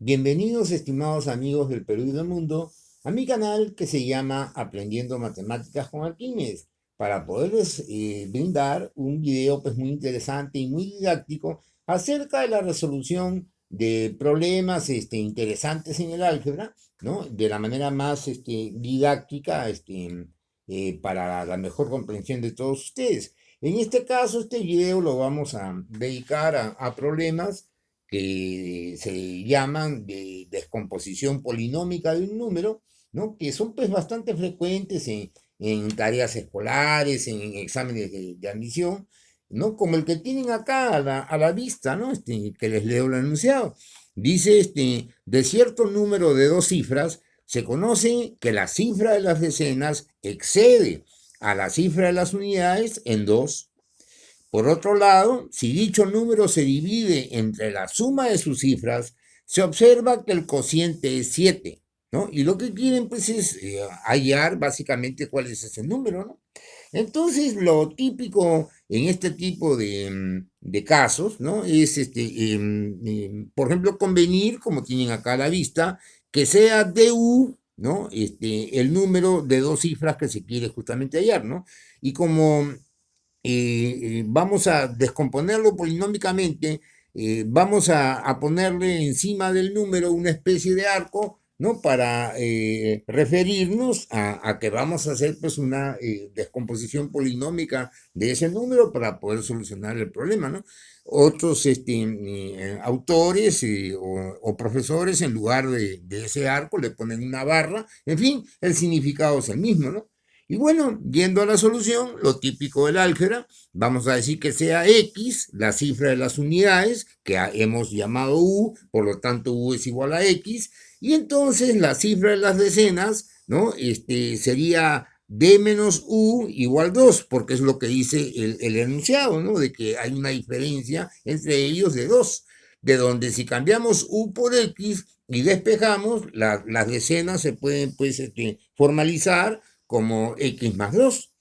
Bienvenidos, estimados amigos del Perú y del mundo, a mi canal que se llama Aprendiendo Matemáticas con Arquímedes, para poderles brindar un video pues, muy interesante y muy didáctico acerca de la resolución de problemas interesantes en el álgebra, ¿no? De la manera más didáctica para la mejor comprensión de todos ustedes. En este caso, este video lo vamos a dedicar a problemas que se llaman de descomposición polinómica de un número, ¿no? Que son pues bastante frecuentes en tareas escolares, en exámenes de admisión, ¿no? Como el que tienen acá a la vista, ¿no? Que les leo el enunciado. Dice, de cierto número de dos cifras, se conoce que la cifra de las decenas excede a la cifra de las unidades en dos. Por otro lado, si dicho número se divide entre la suma de sus cifras, se observa que el cociente es 7, ¿no? Y lo que quieren pues es hallar básicamente cuál es ese número, ¿no? Entonces, lo típico en este tipo de casos, ¿no? Es, por ejemplo, convenir, como tienen acá a la vista, que sea DU, ¿no? El número de dos cifras que se quiere justamente hallar, ¿no? Y como vamos a descomponerlo polinómicamente, vamos a ponerle encima del número una especie de arco, ¿no? Para referirnos a que vamos a hacer pues una descomposición polinómica de ese número para poder solucionar el problema, ¿no? Otros autores o profesores en lugar de ese arco le ponen una barra, en fin, el significado es el mismo, ¿no? Y bueno, yendo a la solución, lo típico del álgebra, vamos a decir que sea X, la cifra de las unidades, que hemos llamado U, por lo tanto U es igual a X, y entonces la cifra de las decenas, ¿no? Sería D menos U igual 2, porque es lo que dice el enunciado, ¿no? De que hay una diferencia entre ellos de 2, de donde si cambiamos U por X y despejamos, las decenas se pueden pues formalizar como X más 2.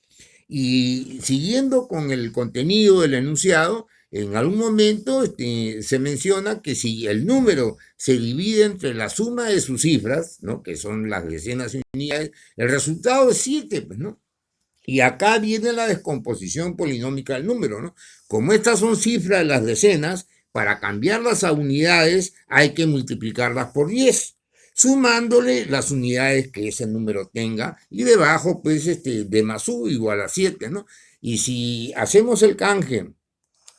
Y siguiendo con el contenido del enunciado, en algún momento se menciona que si el número se divide entre la suma de sus cifras, ¿no? Que son las decenas y unidades, el resultado es 7, pues, ¿no? Y acá viene la descomposición polinómica del número, ¿no? Como estas son cifras de las decenas, para cambiarlas a unidades hay que multiplicarlas por 10, sumándole las unidades que ese número tenga, y debajo, pues, de más u igual a 7, ¿no? Y si hacemos el canje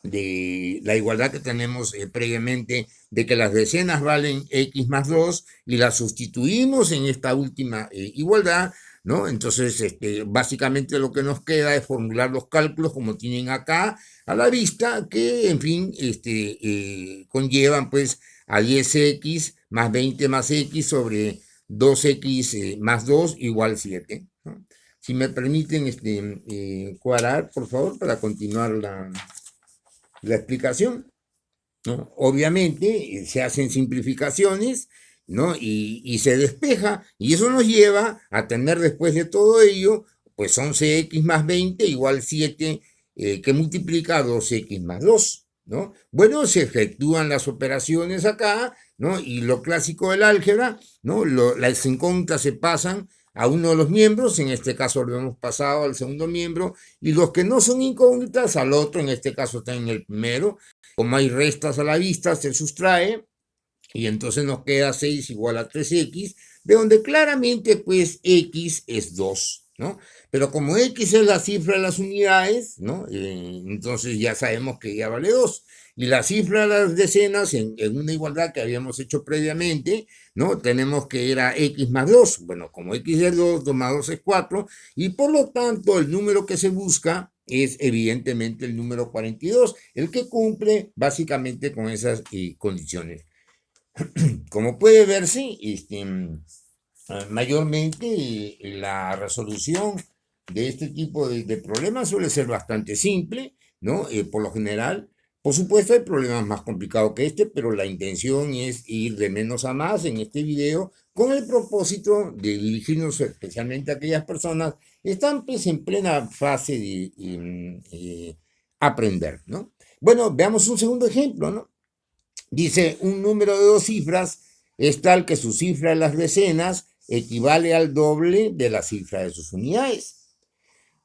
de la igualdad que tenemos previamente, de que las decenas valen X más 2 y las sustituimos en esta última igualdad, ¿no? Entonces, básicamente lo que nos queda es formular los cálculos como tienen acá a la vista, que, en fin, conllevan pues a 10x más 20 más x sobre 2x más 2 igual 7, ¿no? Si me permiten cuadrar, por favor, para continuar la explicación, ¿no? Obviamente se hacen simplificaciones, ¿no? Y se despeja, y eso nos lleva a tener después de todo ello, pues 11x más 20 igual 7, que multiplica 2x más 2, ¿no? Bueno, se efectúan las operaciones acá, ¿no? Y lo clásico del álgebra, ¿no? Las incógnitas se pasan a uno de los miembros, en este caso lo hemos pasado al segundo miembro, y los que no son incógnitas al otro, en este caso está en el primero. Como hay restas a la vista, se sustrae y entonces nos queda 6 igual a 3x, de donde claramente pues x es 2, ¿no? Pero como x es la cifra de las unidades, ¿no? Entonces ya sabemos que ya vale 2. Y la cifra de las decenas, en una igualdad que habíamos hecho previamente, ¿no? Tenemos que era x más 2. Bueno, como x es 2, 2 más 2 es 4, y por lo tanto el número que se busca es evidentemente el número 42, el que cumple básicamente con esas condiciones. Como puede verse, mayormente la resolución de este tipo de problemas suele ser bastante simple, ¿no? Por lo general, por supuesto hay problemas más complicados que este, pero la intención es ir de menos a más en este video con el propósito de dirigirnos especialmente a aquellas personas que están pues en plena fase de aprender, ¿no? Bueno, veamos un segundo ejemplo, ¿no? Dice un número de dos cifras es tal que su cifra de las decenas equivale al doble de la cifra de sus unidades.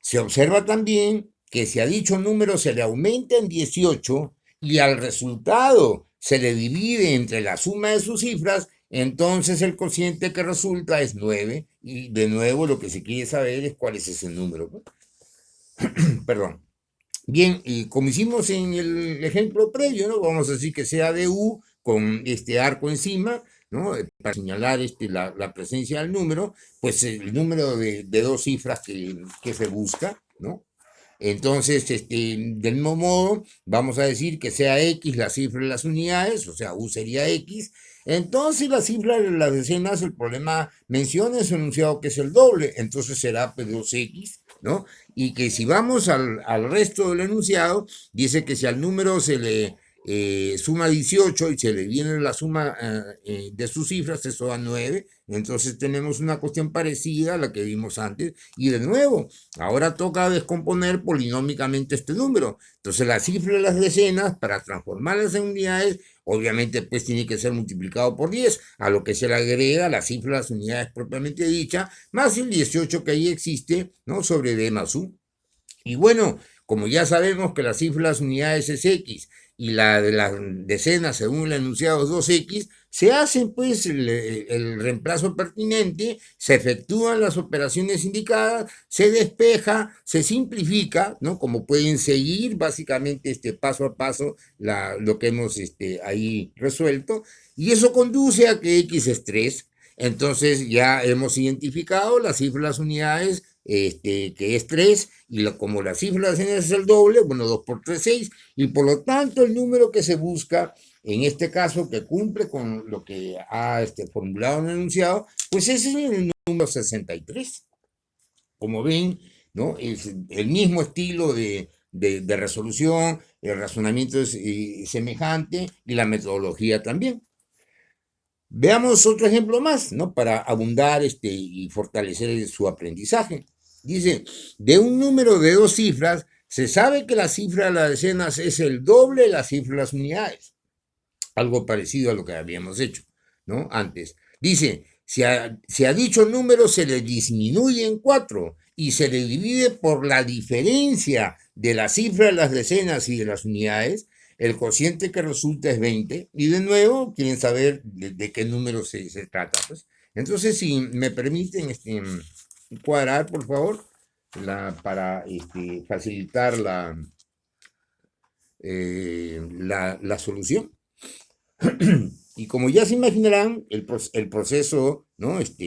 Se observa también que si a dicho número se le aumenta en 18 y al resultado se le divide entre la suma de sus cifras, entonces el cociente que resulta es 9. Y de nuevo lo que se quiere saber es cuál es ese número, ¿no? Perdón. Bien, y como hicimos en el ejemplo previo, ¿no? Vamos a decir que sea de U con este arco encima, ¿no? Para señalar la presencia del número, pues el número de dos cifras que se busca, ¿no? Entonces, del mismo modo, vamos a decir que sea X la cifra de las unidades, o sea, U sería X. Entonces, la cifra de las decenas, el problema menciona en su enunciado que es el doble, entonces será pues 2X, ¿no? Y que si vamos al resto del enunciado, dice que si al número se le suma 18 y se le viene la suma de sus cifras, eso da 9. Entonces tenemos una cuestión parecida a la que vimos antes. Y de nuevo, ahora toca descomponer polinómicamente este número. Entonces la cifra de las decenas, para transformarlas en unidades, obviamente pues tiene que ser multiplicado por 10, a lo que se le agrega la cifra de las unidades propiamente dicha, más el 18 que ahí existe, ¿no? Sobre D más U. Y bueno, como ya sabemos que la cifra de las unidades es X y la de las decenas, según el enunciado, es 2X, se hace pues el reemplazo pertinente, se efectúan las operaciones indicadas, se despeja, se simplifica, ¿no? Como pueden seguir básicamente paso a paso lo que hemos ahí resuelto, y eso conduce a que X es 3. Entonces ya hemos identificado la cifra de las unidades, que es 3, y como la cifra de decenas es el doble, bueno, 2 por 3, 6, y por lo tanto el número que se busca, en este caso, que cumple con lo que ha formulado en el enunciado, pues ese es el número 63. Como ven, ¿no? Es el mismo estilo de resolución, el razonamiento es semejante y la metodología también. Veamos otro ejemplo más, ¿no? Para abundar y fortalecer su aprendizaje. Dice, de un número de dos cifras, se sabe que la cifra de las decenas es el doble de la cifra de las unidades. Algo parecido a lo que habíamos hecho, ¿no? Antes. Dice, si a dicho número se le disminuye en 4 y se le divide por la diferencia de la cifra de las decenas y de las unidades, el cociente que resulta es 20. Y de nuevo, quieren saber de qué número se trata. Pues. Entonces, si me permiten cuadrar, por favor, para facilitar la solución. Y como ya se imaginarán, el proceso, ¿no? Es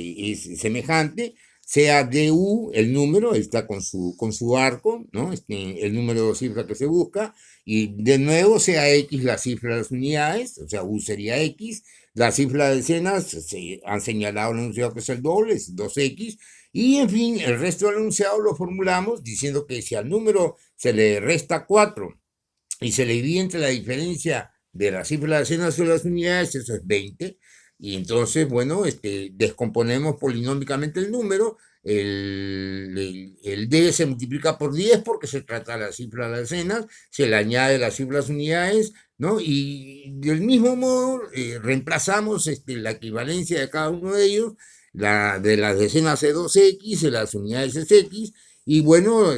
semejante, sea DU el número, está con su arco, ¿no? El número de cifras que se busca, y de nuevo sea X la cifra de las unidades, o sea, U sería X, la cifra de decenas, se han señalado en el enunciado que es el doble, es 2X, y en fin, el resto del enunciado lo formulamos diciendo que si al número se le resta 4 y se le divide entre la diferencia de la cifra de las decenas de las unidades, eso es 20. Y entonces, bueno, descomponemos polinómicamente el número. El D se multiplica por 10 porque se trata de la cifra de las decenas, se le añade la cifra de las unidades, ¿no? Y del mismo modo reemplazamos la equivalencia de cada uno de ellos, de las decenas es 2X, de las unidades es X, y bueno,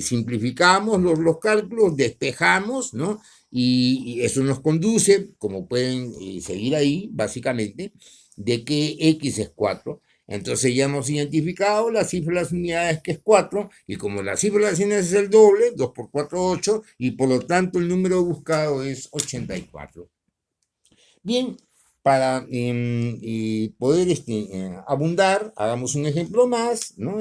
simplificamos los cálculos, despejamos, ¿no? Y eso nos conduce, como pueden seguir ahí, básicamente, de que X es 4. Entonces ya hemos identificado la cifra de las unidades, que es 4, y como la cifra de las unidades es el doble, 2 por 4, 8, y por lo tanto el número buscado es 84. Bien, para poder abundar, hagamos un ejemplo más, ¿no?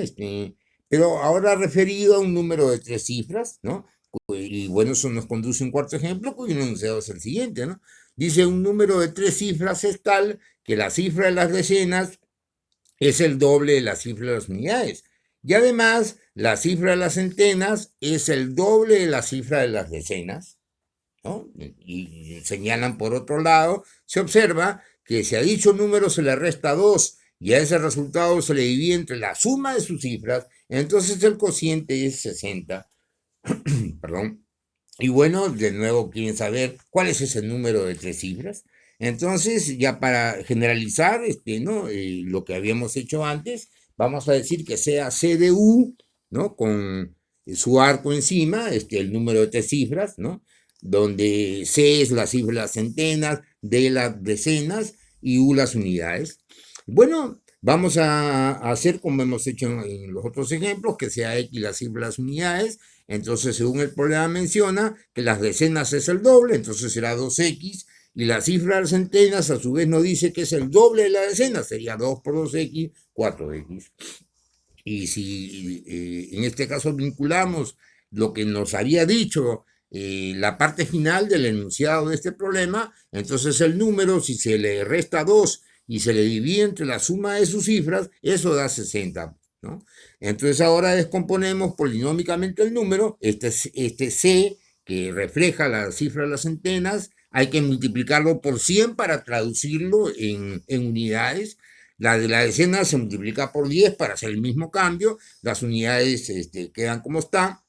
Pero ahora referido a un número de 3 cifras, ¿no? Y bueno, eso nos conduce a un cuarto ejemplo, cuyo enunciado es el siguiente, ¿no? Dice, un número de 3 cifras es tal que la cifra de las decenas es el doble de la cifra de las unidades. Y además, la cifra de las centenas es el doble de la cifra de las decenas, ¿no? Y señalan por otro lado, se observa que si a dicho número se le resta 2 y a ese resultado se le divide entre la suma de sus cifras, entonces el cociente es 60. Perdón. Y bueno, de nuevo quieren saber cuál es ese número de 3 cifras. Entonces, ya para generalizar, ¿no? Lo que habíamos hecho antes, vamos a decir que sea C de U, ¿no? Con su arco encima, el número de tres cifras, ¿no? Donde C es la cifra de las centenas, D las decenas y U las unidades. Bueno, vamos a hacer como hemos hecho en los otros ejemplos, que sea X la cifra de las unidades. Entonces, según el problema menciona que las decenas es el doble, entonces será 2X, y la cifra de las centenas a su vez nos dice que es el doble de la decena, sería 2 por 2X, 4X. Y si en este caso vinculamos lo que nos había dicho la parte final del enunciado de este problema, entonces el número, si se le resta 2 y se le divide entre la suma de sus cifras, eso da 60, ¿no? Entonces ahora descomponemos polinómicamente el número, este C que refleja la cifra de las centenas, hay que multiplicarlo por 100 para traducirlo en unidades. La de la decena se multiplica por 10 para hacer el mismo cambio, las unidades quedan como están,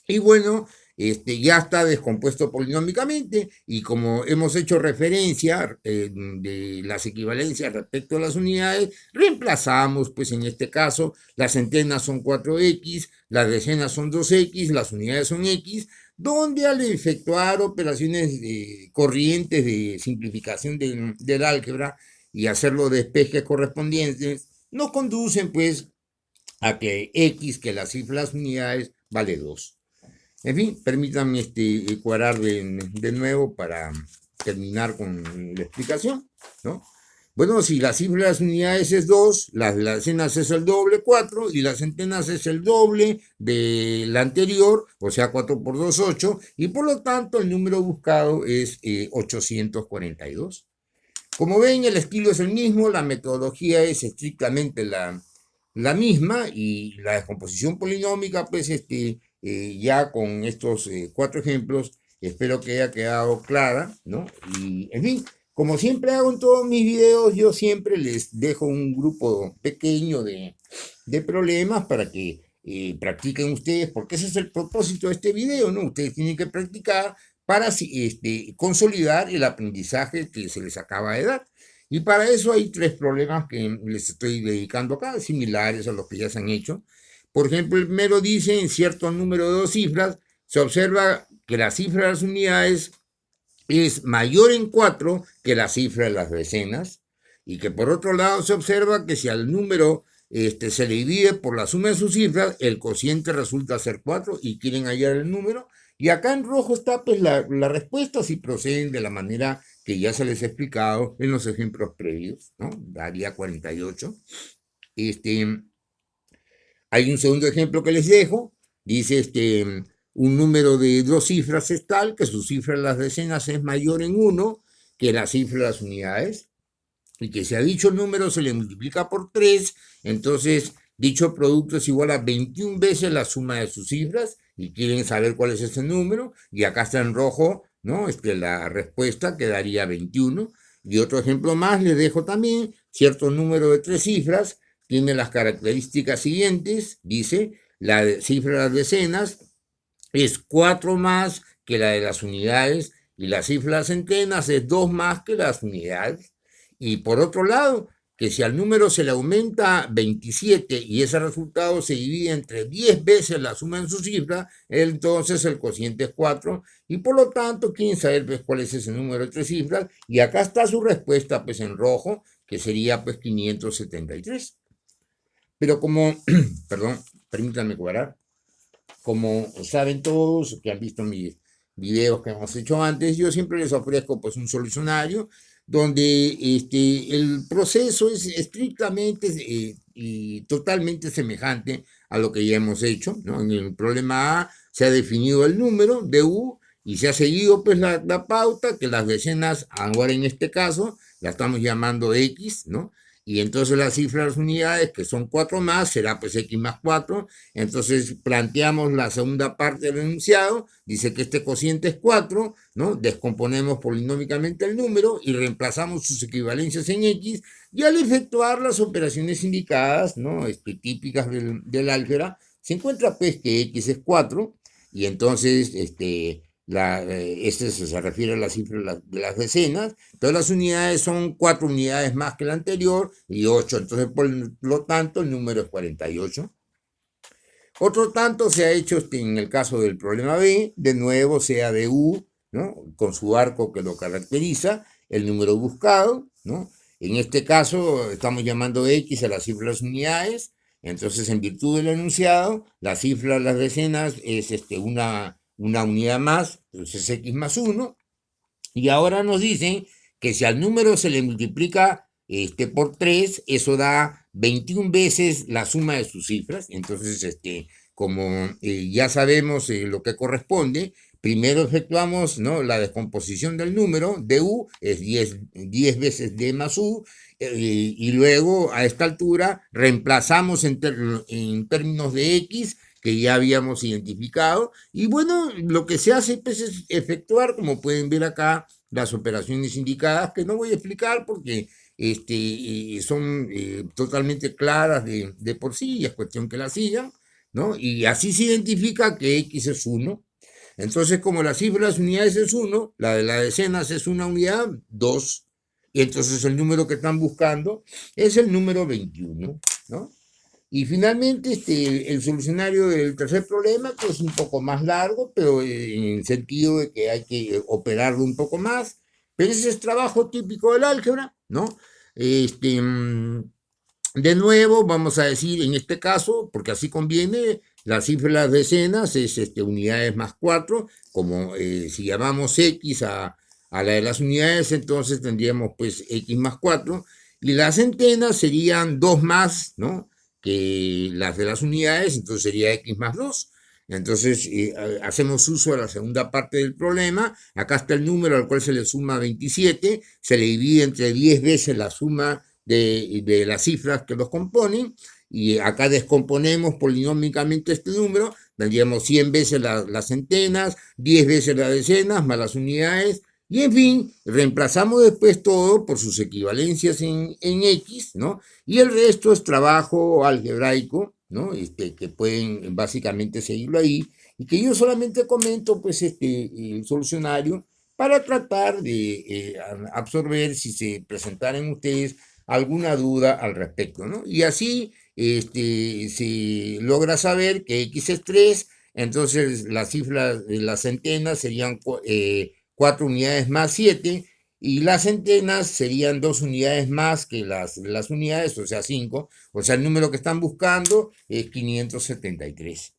y bueno, ya está descompuesto polinómicamente, y como hemos hecho referencia de las equivalencias respecto a las unidades, reemplazamos, pues en este caso, las centenas son 4X, las decenas son 2X, las unidades son X, donde al efectuar operaciones corrientes de simplificación del álgebra, y hacer los despejes correspondientes, nos conducen pues a que X, que la cifra de las unidades, vale 2. En fin, permítanme cuadrar de nuevo para terminar con la explicación, ¿no? Bueno, si la cifra de las unidades es 2, las de las decenas es el doble, 4, y las centenas es el doble de la anterior, o sea, 4 por 2, 8, y por lo tanto el número buscado es 842. Como ven, el estilo es el mismo, la metodología es estrictamente la misma, y la descomposición polinómica, pues ya con estos 4 ejemplos, espero que haya quedado clara, ¿no? Y en fin, como siempre hago en todos mis videos, yo siempre les dejo un grupo pequeño de problemas para que practiquen ustedes, porque ese es el propósito de este video, ¿no? Ustedes tienen que practicar para consolidar el aprendizaje que se les acaba de dar. Y para eso hay 3 problemas que les estoy dedicando acá, similares a los que ya se han hecho. Por ejemplo, el primero dice, en cierto número de 2 cifras, se observa que la cifra de las unidades es mayor en 4 que la cifra de las decenas, y que por otro lado se observa que si al número se le divide por la suma de sus cifras, el cociente resulta ser 4 y quieren hallar el número. Y acá en rojo está pues la respuesta si proceden de la manera que ya se les ha explicado en los ejemplos previos, ¿no? Daría 48. Hay un segundo ejemplo que les dejo. Dice un número de 2 cifras es tal que su cifra de las decenas es mayor en 1 que la cifra de las unidades, y que si a dicho número se le multiplica por 3, entonces dicho producto es igual a 21 veces la suma de sus cifras, y quieren saber cuál es ese número, y acá está en rojo, ¿no? La respuesta quedaría 21. Y otro ejemplo más les dejo también, cierto número de 3 cifras tiene las características siguientes, dice, la cifra de las decenas es 4 más que la de las unidades, y la cifra de las centenas es 2 más que las unidades. Y por otro lado, que si al número se le aumenta 27 y ese resultado se divide entre 10 veces la suma en su cifra, entonces el cociente es 4, y por lo tanto quieren saber pues cuál es ese número de 3 cifras, y acá está su respuesta pues en rojo, que sería pues 573. Pero como, perdón, permítanme cuadrar, como saben todos que han visto mis videos que hemos hecho antes, yo siempre les ofrezco pues un solucionario donde el proceso es estrictamente y totalmente semejante a lo que ya hemos hecho, ¿no? En el problema A se ha definido el número de U y se ha seguido pues la pauta que las decenas, ahora en este caso, la estamos llamando X, ¿no? Y entonces la cifra de las unidades, que son 4 más, será pues X más 4. Entonces planteamos la segunda parte del enunciado, dice que este cociente es 4, ¿no? Descomponemos polinómicamente el número y reemplazamos sus equivalencias en X, y al efectuar las operaciones indicadas, ¿no? Típicas del álgebra, se encuentra pues que X es 4, y entonces Este se refiere a la cifra de las decenas, pero las unidades son 4 unidades más que la anterior y 8, entonces por lo tanto el número es 48. Otro tanto se ha hecho en el caso del problema B, de nuevo sea de U, ¿no? Con su arco que lo caracteriza, el número buscado, ¿no? En este caso estamos llamando X a la cifra de las unidades, entonces en virtud del enunciado, la cifra de las decenas es una unidad más, entonces X más 1, y ahora nos dicen que si al número se le multiplica por 3, eso da 21 veces la suma de sus cifras. Entonces, como ya sabemos lo que corresponde, primero efectuamos, ¿no?, la descomposición del número, de U es 10 veces D más U, y luego a esta altura reemplazamos en términos de X, que ya habíamos identificado, y bueno, lo que se hace pues, es efectuar, como pueden ver acá, las operaciones indicadas, que no voy a explicar porque son totalmente claras de por sí, y es cuestión que las sigan, ¿no? Y así se identifica que X es 1. Entonces, como la cifra de las unidades es 1, la de las decenas es una unidad, 2, y entonces el número que están buscando es el número 21, ¿no? Y finalmente, el solucionario del tercer problema, que es un poco más largo, pero en el sentido de que hay que operarlo un poco más, pero ese es trabajo típico del álgebra, ¿no? Este, mm, de nuevo, vamos a decir, en este caso, porque así conviene, la cifra de las decenas es unidades más 4, como si llamamos X a la de las unidades, entonces tendríamos pues X más 4, y las centenas serían 2 más, ¿no?, que las de las unidades, entonces sería X más 2. Entonces hacemos uso de la segunda parte del problema. Acá está el número al cual se le suma 27, se le divide entre 10 veces la suma de las cifras que los componen, y acá descomponemos polinómicamente este número, tendríamos 100 veces las centenas, 10 veces las decenas, más las unidades, y en fin, reemplazamos después todo por sus equivalencias en X, ¿no? Y el resto es trabajo algebraico, ¿no? Que pueden básicamente seguirlo ahí, y que yo solamente comento, pues, el solucionario para tratar de absorber si se presentaran ustedes alguna duda al respecto, ¿no? Y así se logra saber que X es 3, entonces la cifra de las centenas serían 4 unidades más 7, y las centenas serían 2 unidades más que las unidades, o sea 5, o sea el número que están buscando es 573.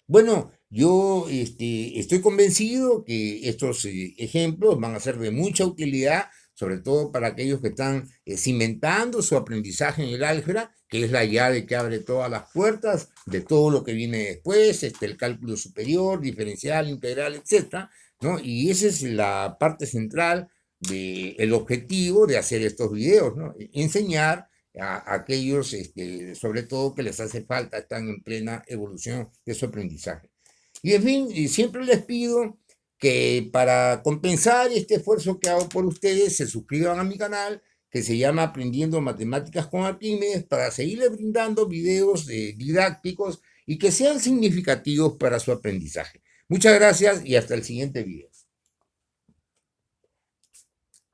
Bueno, yo estoy convencido que estos ejemplos van a ser de mucha utilidad, sobre todo para aquellos que están cimentando su aprendizaje en el álgebra, que es la llave que abre todas las puertas de todo lo que viene después, el cálculo superior, diferencial, integral, etcétera, ¿no? Y esa es la parte central del objetivo de hacer estos videos, ¿no? Enseñar a aquellos, sobre todo, que les hace falta, están en plena evolución de su aprendizaje. Y en fin, y siempre les pido que para compensar este esfuerzo que hago por ustedes, se suscriban a mi canal, que se llama Aprendiendo Matemáticas con Arquímedes, para seguirles brindando videos didácticos y que sean significativos para su aprendizaje. Muchas gracias y hasta el siguiente video.